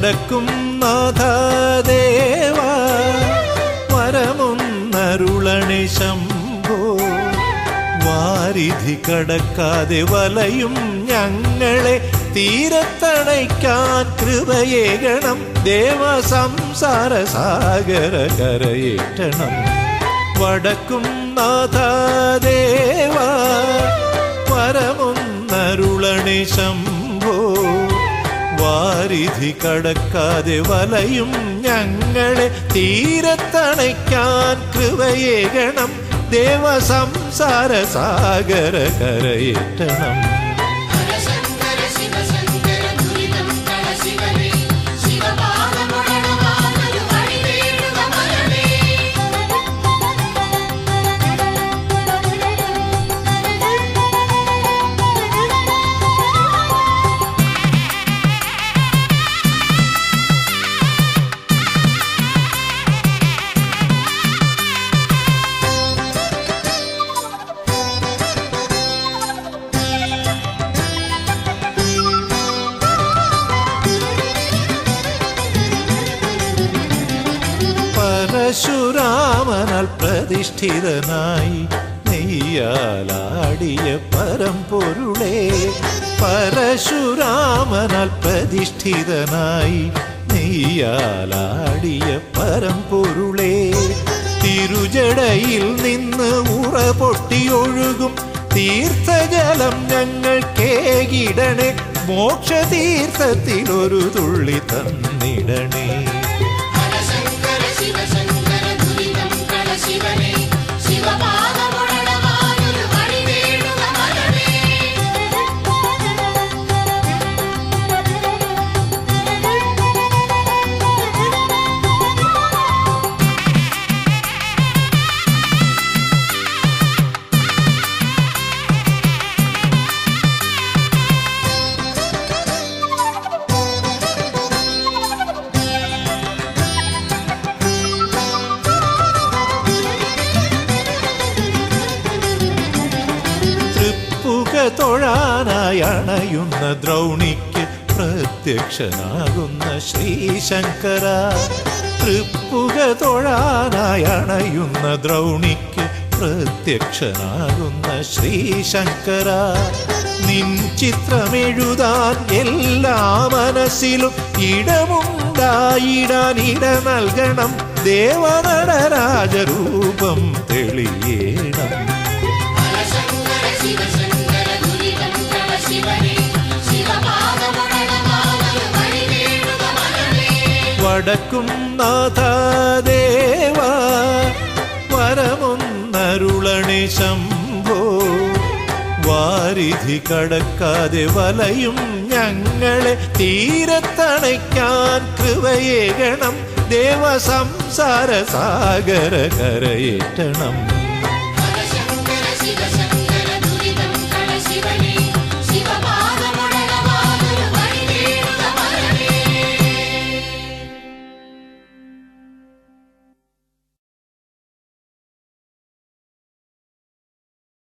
വടക്കും നാഥദേവ വരമൊന്നരുളണേ ശംഭോ. വാരിധി കടക്കാതെ വലയും ഞങ്ങളെ തീരത്തണയ്ക്കാൻ കൃപയേകണം. ദേവ സംസാര സാഗര കരയേറ്റണം. വടക്കും നാഥദേവ വരമൊന്നരുളണേ ശംഭോ. വാരിധി കടക്കാതെ വലയും ഞങ്ങളെ തീരത്തണയ്ക്കാൻ കൃപയേകണം. ദേവ സംസാര സാഗര കരയേറ്റണം. പരശുരാമനാൽ പ്രതിഷ്ഠിതനായി നെയ്യാലാടിയ പരമ്പൊരുളേ. പരശുരാമനാൽ പ്രതിഷ്ഠിതനായി നെയ്യാലാടിയ പരമ്പൊരുളേ. തിരുജടയിൽ നിന്ന് ഉറ പൊട്ടിയൊഴുകും തീർത്ഥജലം ഞങ്ങൾ കേകിടണേ. മോക്ഷതീർത്ഥത്തിലൊരു തുള്ളി തന്നിടണേ. തൊഴാനായി അണയുന്ന ദ്രൗണിക്ക് പ്രത്യക്ഷനാകുന്ന ശ്രീശങ്കര. തൃപ്പുക തൊഴാനായി അണയുന്ന ദ്രൗണിക്ക് പ്രത്യക്ഷനാകുന്ന ശ്രീശങ്കര. നിൻ ചിത്രമെഴുതാൻ എല്ലാ മനസ്സിലും ഇടമുണ്ടായിടാൻ ഇട നൽകണം. ദേവനടരാജരൂപം തെളിയേണം. വടക്കും നാഥദേവ വരമൊന്നരുളണേ ശംഭോ. വാരിധി കടക്കാതെ വലയും ഞങ്ങളെ തീരത്തണയ്ക്കാൻ കൃപയേകണം. ദേവ സംസാര സാഗര കരയേറ്റണം.